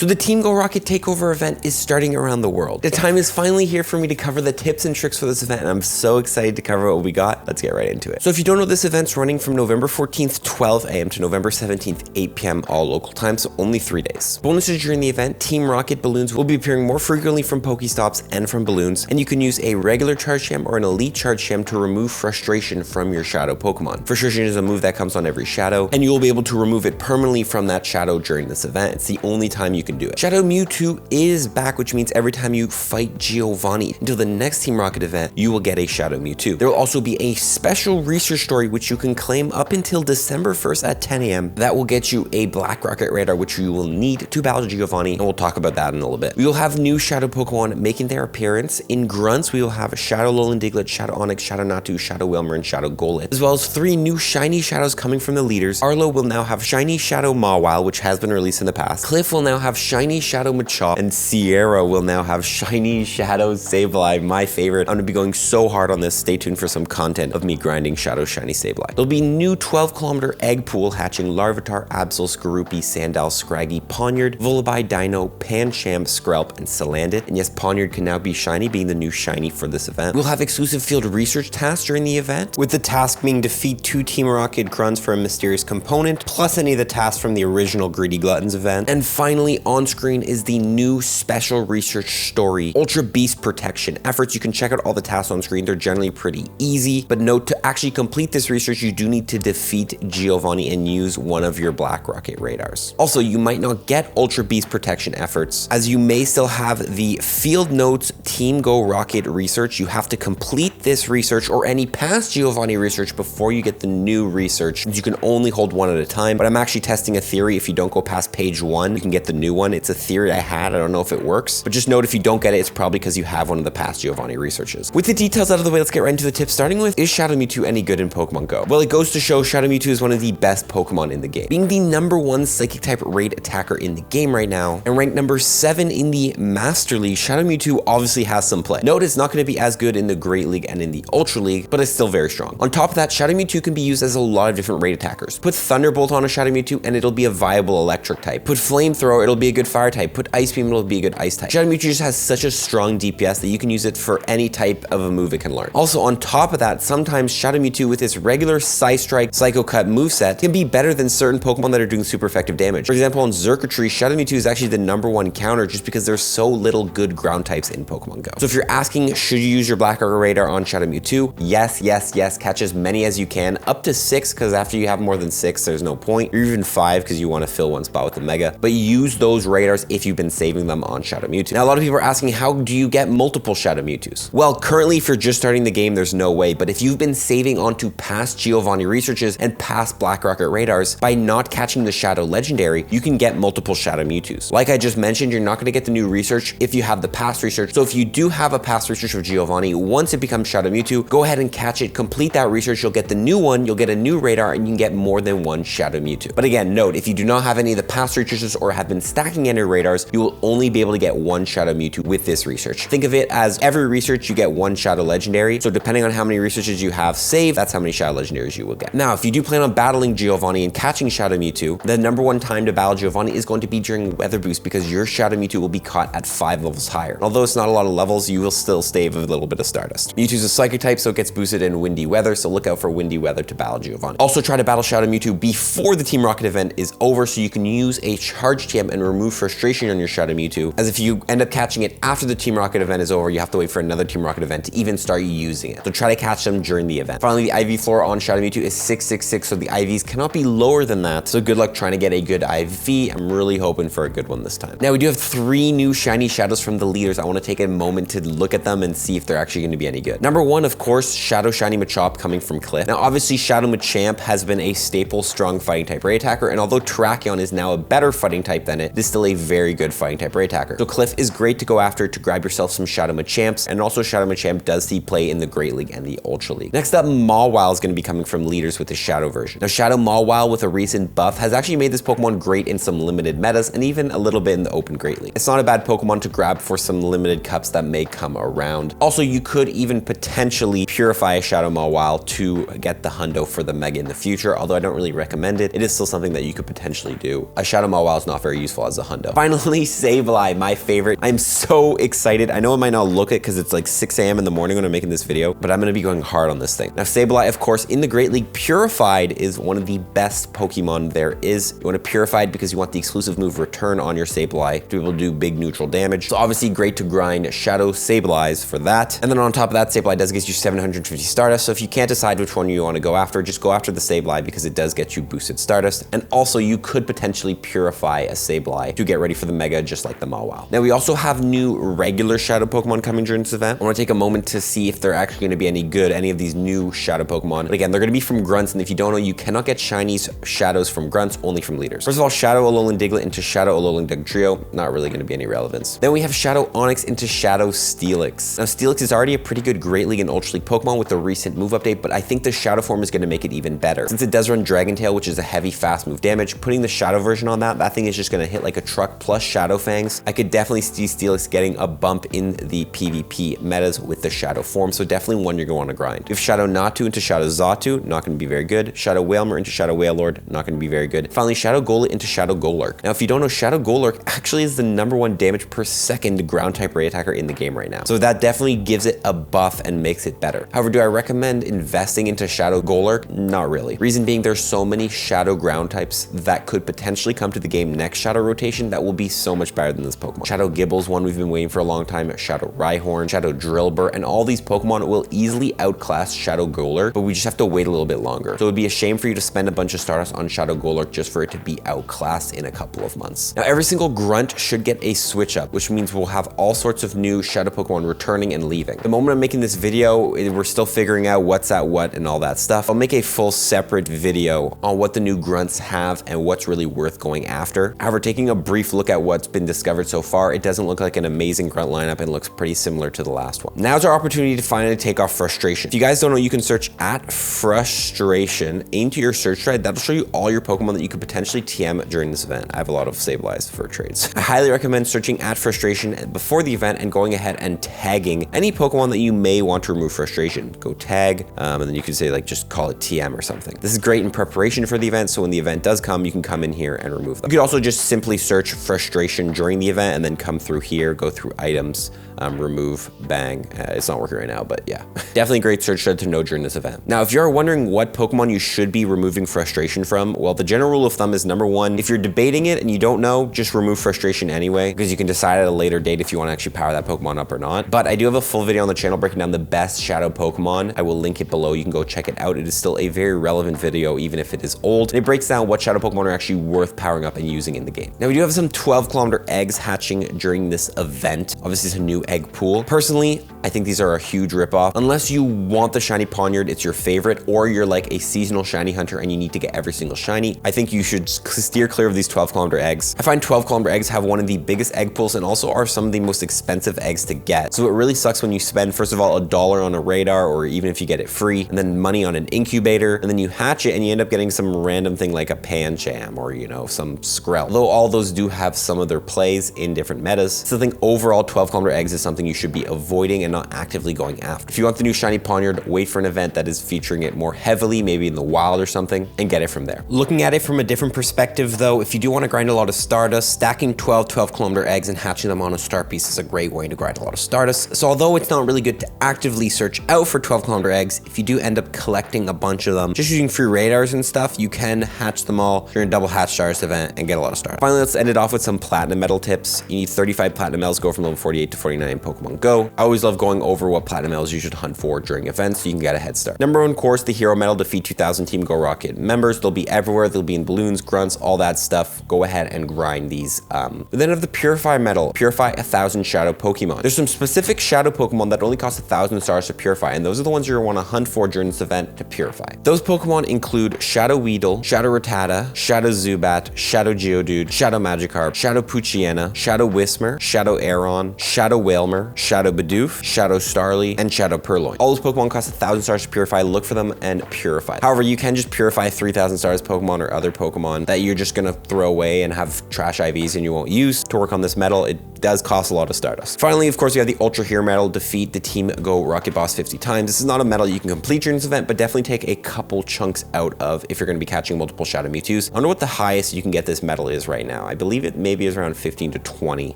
So the Team Go Rocket Takeover event is starting around the world. The time is finally here for me to cover the tips and tricks for this event, and I'm so excited to cover what we got. Let's get right into it. So if you don't know, this event's running from November 14th, 12 a.m. to November 17th, 8 p.m. all local time, so only 3 days. Bonuses during the event: Team Rocket balloons will be appearing more frequently from Pokestops and from balloons, and you can use a regular charge gem or an elite charge gem to remove frustration from your shadow Pokemon. Frustration is a move that comes on every shadow, and you will be able to remove it permanently from that shadow during this event. It's the only time you can do it. Shadow Mewtwo is back, which means every time you fight Giovanni until the next Team Rocket event, you will get a Shadow Mewtwo. There will also be a special research story which you can claim up until December 1st at 10 a.m. That will get you a Black Rocket radar, which you will need to battle Giovanni, and we'll talk about that in a little bit. We will have new Shadow Pokemon making their appearance. In Grunts, we will have Shadow Alolan Diglett, Shadow Onix, Shadow Natu, Shadow Wilmer, and Shadow Golett, as well as 3 new shiny shadows coming from the leaders. Arlo will now have shiny Shadow Mawile, which has been released in the past. Cliff will now have shiny Shadow Machop, and Sierra will now have shiny Shadow Sableye, my favorite. I'm gonna be going so hard on this. Stay tuned for some content of me grinding Shadow shiny Sableye. There'll be new 12-kilometer egg pool hatching Larvitar, Absol, Skorupi, Sandal, Scraggy, Ponyard, Vullaby, Dino, Pancham, Skrelp, and Salandit. And yes, Ponyard can now be shiny, being the new shiny for this event. We'll have exclusive field research tasks during the event, with the task being defeat 2 Team Rocket grunts for a mysterious component, plus any of the tasks from the original Greedy Gluttons event. And finally, on screen is the new special research story, Ultra Beast Protection Efforts. You can check out all the tasks on screen. They're generally pretty easy, but note, to actually complete this research, you do need to defeat Giovanni and use one of your Black Rocket radars. Also, you might not get Ultra Beast Protection Efforts, as you may still have the Field Notes Team Go Rocket research. You have to complete this research or any past Giovanni research before you get the new research. You can only hold one at a time, but I'm actually testing a theory. If you don't go past page 1, you can get the new one. It's a theory I had. I don't know if it works, but just note, if you don't get it, it's probably because you have one of the past Giovanni researches. With the details out of the way, let's get right into the tips, starting with, is Shadow Mewtwo any good in Pokemon Go? Well, it goes to show Shadow Mewtwo is one of the best Pokemon in the game, being the #1 Psychic type raid attacker in the game right now, and ranked number 7 in the Master League. Shadow Mewtwo obviously has some play. Note, it's not going to be as good in the Great League and in the Ultra League, but it's still very strong. On top of that, Shadow Mewtwo can be used as a lot of different raid attackers. Put Thunderbolt on a Shadow Mewtwo and it'll be a viable electric type. Put Flamethrower, it'll be a good fire type. Put Ice Beam, it'll be a good ice type. Shadow Mewtwo just has such a strong DPS that you can use it for any type of a move it can learn. Also, on top of that, sometimes Shadow Mewtwo with its regular Psystrike, Psycho Cut moveset can be better than certain Pokemon that are doing super effective damage. For example, on Xurkitree, Shadow Mewtwo is actually the #1 counter just because there's so little good ground types in Pokemon Go. So if you're asking, should you use your Black Rocket radar on Shadow Mewtwo? Yes, yes, yes. Catch as many as you can, up to 6, because after you have more than 6, there's no point, or even 5 because you want to fill one spot with the Mega. But use those radars if you've been saving them on Shadow Mewtwo. Now, a lot of people are asking, how do you get multiple Shadow Mewtwo's? Well, currently, if you're just starting the game, there's no way, but if you've been saving onto past Giovanni researches and past Black Rocket radars, by not catching the Shadow Legendary, you can get multiple Shadow Mewtwo's. Like I just mentioned, you're not going to get the new research if you have the past research. So if you do have a past research of Giovanni, once it becomes Shadow Mewtwo, go ahead and catch it, complete that research, you'll get the new one, you'll get a new radar, and you can get more than one Shadow Mewtwo. But again, note, if you do not have any of the past researches or have been stacking any radars, you will only be able to get one Shadow Mewtwo with this research. Think of it as every research you get one Shadow Legendary, so depending on how many researches you have saved, that's how many Shadow Legendaries you will get. Now, if you do plan on battling Giovanni and catching Shadow Mewtwo, the #1 time to battle Giovanni is going to be during Weather Boost, because your Shadow Mewtwo will be caught at 5 levels higher. Although it's not a lot of levels, you will still save a little bit of Stardust. Mewtwo's a Psychic type, so it gets boosted in windy weather, so look out for windy weather to battle Giovanni. Also, try to battle Shadow Mewtwo before the Team Rocket event is over, so you can use a charge gem and remove frustration on your Shadow Mewtwo, as if you end up catching it after the Team Rocket event is over, you have to wait for another Team Rocket event to even start using it. So try to catch them during the event. Finally, the IV floor on Shadow Mewtwo is 666, so the IVs cannot be lower than that, so good luck trying to get a good IV. I'm really hoping for a good one this time. Now, we do have 3 new shiny shadows from the leaders. I want to take a moment to look at them and see if they're actually going to be any good. #1, of course, Shadow Shiny Machop coming from Cliff. Now, obviously, Shadow Machamp has been a staple strong fighting type raid attacker, and although Terrakion is now a better fighting type than it is still a very good fighting type raid attacker. So Cliff is great to go after to grab yourself some Shadow Machamps, and also Shadow Machamp does see play in the Great League and the Ultra League. Next up, Mawile is going to be coming from leaders with the Shadow version. Now, Shadow Mawile with a recent buff has actually made this Pokemon great in some limited metas and even a little bit in the open Great League. It's not a bad Pokemon to grab for some limited cups that may come around. Also, you could even potentially purify a Shadow Mawile to get the hundo for the Mega in the future, although I don't really recommend it. It is still something that you could potentially do. A Shadow Mawile is not very useful cause a hundo. Finally, Sableye, my favorite. I'm so excited. I know I might not look it because it's like 6 a.m. in the morning when I'm making this video, but I'm gonna be going hard on this thing. Now, Sableye, of course, in the Great League, Purified is one of the best Pokemon there is. You want to Purified because you want the exclusive move Return on your Sableye to be able to do big neutral damage. So obviously great to grind Shadow Sableyes for that. And then on top of that, Sableye does get you 750 Stardust. So if you can't decide which one you want to go after, just go after the Sableye because it does get you boosted Stardust. And also you could potentially Purify a Sableye to get ready for the Mega, just like the Mawile. Now we also have new regular Shadow Pokemon coming during this event. I want to take a moment to see if they're actually going to be any good, any of these new Shadow Pokemon. But again, they're going to be from Grunts, and if you don't know, you cannot get shinies Shadows from Grunts, only from leaders. First of all, Shadow Alolan Diglett into Shadow Alolan Dugtrio, not really going to be any relevance. Then we have Shadow Onix into Shadow Steelix. Now Steelix is already a pretty good Great League and Ultra League Pokemon with the recent move update, but I think the Shadow form is going to make it even better. Since it does run Dragon Tail, which is a heavy fast move damage, putting the Shadow version on that thing is just going to hit like a truck plus Shadow Fangs. I could definitely see Steelix getting a bump in the PvP metas with the Shadow form, so definitely one you're going to want to grind. We have Shadow Natu into Shadow Xatu, not going to be very good. Shadow Wailmer into Shadow Wailord, not going to be very good. Finally, Shadow Golett into Shadow Golurk. Now, if you don't know, Shadow Golurk actually is the #1 damage per second ground type raid attacker in the game right now. So that definitely gives it a buff and makes it better. However, do I recommend investing into Shadow Golurk? Not really. Reason being, there's so many Shadow ground types that could potentially come to the game next Shadow rotation that will be so much better than this Pokemon. Shadow Gibble's one we've been waiting for a long time, Shadow Rhyhorn, Shadow Drillbur, and all these Pokemon will easily outclass Shadow Golurk, but we just have to wait a little bit longer. So it would be a shame for you to spend a bunch of Stardust on Shadow Golurk just for it to be outclassed in a couple of months. Now, every single Grunt should get a switch up, which means we'll have all sorts of new Shadow Pokemon returning and leaving. The moment I'm making this video, we're still figuring out what's at what and all that stuff. I'll make a full separate video on what the new Grunts have and what's really worth going after. However, taking a brief look at what's been discovered so far, it doesn't look like an amazing Grunt lineup and looks pretty similar to the last one. Now's our opportunity to finally take off Frustration. If you guys don't know, you can search at Frustration into your search thread. That'll show you all your Pokemon that you could potentially TM during this event. I have a lot of Sableyes for trades. I highly recommend searching at Frustration before the event and going ahead and tagging any Pokemon that you may want to remove Frustration. Go tag, and then you can say like, just call it TM or something. This is great in preparation for the event, so when the event does come, you can come in here and remove them. You could also just simply search Frustration during the event and then come through here, go through items, remove, bang. It's not working right now, but yeah. Definitely a great search thread to know during this event. Now, if you're wondering what Pokemon you should be removing Frustration from, well, the general rule of thumb is #1, if you're debating it and you don't know, just remove Frustration anyway, because you can decide at a later date if you want to actually power that Pokemon up or not. But I do have a full video on the channel breaking down the best Shadow Pokemon. I will link it below. You can go check it out. It is still a very relevant video, even if it is old. And it breaks down what Shadow Pokemon are actually worth powering up and using in the game. Now, we do have some 12-kilometer eggs hatching during this event. Obviously, it's a new egg pool. Personally, I think these are a huge ripoff. Unless you want the shiny Poniard, it's your favorite, or you're like a seasonal shiny hunter and you need to get every single shiny, I think you should steer clear of these 12-kilometer eggs. I find 12-kilometer eggs have one of the biggest egg pools and also are some of the most expensive eggs to get. So it really sucks when you spend, first of all, $1 on a radar, or even if you get it free, and then money on an incubator, and then you hatch it and you end up getting some random thing like a Pancham or, you know, some Skrill. Although all those do have some of their plays in different metas, so I think overall 12-kilometer eggs is something you should be avoiding and not actively going after. If you want the new shiny Poniard, wait for an event that is featuring it more heavily, maybe in the wild or something, and get it from there. Looking at it from a different perspective though, if you do want to grind a lot of Stardust, stacking 12-kilometer eggs and hatching them on a star piece is a great way to grind a lot of Stardust. So although it's not really good to actively search out for 12-kilometer eggs, if you do end up collecting a bunch of them, just using free radars and stuff, you can hatch them all during a double hatch Stardust event and get a lot of Stardust. Finally, let's end it off with some Platinum Medal tips. You need 35 Platinum Medals, go from level 48 to 49 in Pokemon Go. I always love going over what Platinum Medals you should hunt for during events so you can get a head start. #1 course, the Hero Medal, defeat 2,000 Team Go Rocket members. They'll be everywhere. They'll be in balloons, grunts, all that stuff. Go ahead and grind these. Then have the Purify Medal, purify 1,000 Shadow Pokemon. There's some specific Shadow Pokemon that only cost 1,000 stars to purify, and those are the ones you're gonna want to hunt for during this event to purify. Those Pokemon include Shadow Weedle, Shadow Rattata, Shadow Zubat, Shadow Geodude, Shadow Magikarp, Shadow Poochyena, Shadow Whismur, Shadow Aeron, Shadow Wailmer, Shadow Bidoof, Shadow Starly, and Shadow Purloin. All those Pokemon cost 1,000 stars to purify. Look for them and purify. However, you can just purify 3,000 stars Pokemon or other Pokemon that you're just gonna throw away and have trash IVs and you won't use to work on this medal. does cost a lot of Stardust. Finally, of course, we have the Ultra Hero medal, defeat the Team Go Rocket Boss 50 times. This is not a medal you can complete during this event, but definitely take a couple chunks out of if you're going to be catching multiple Shadow Mewtwo's. I wonder what the highest you can get this medal is right now. I believe it maybe is around 15 to 20.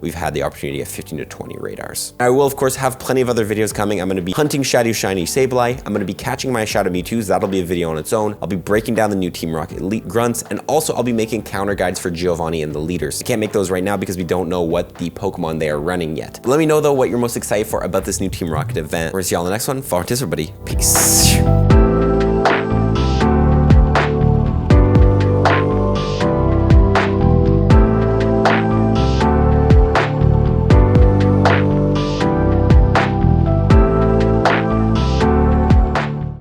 We've had the opportunity of 15 to 20 radars. I will, of course, have plenty of other videos coming. I'm going to be hunting Shadow Shiny Sableye. I'm going to be catching my Shadow Mewtwo's. That'll be a video on its own. I'll be breaking down the new Team Rocket Elite grunts, and also I'll be making counter guides for Giovanni and the leaders. I can't make those right now because we don't know what the Pokemon they are running yet. But let me know though what you're most excited for about this new Team Rocket event. We'll see y'all in the next one. Forward to everybody. Peace.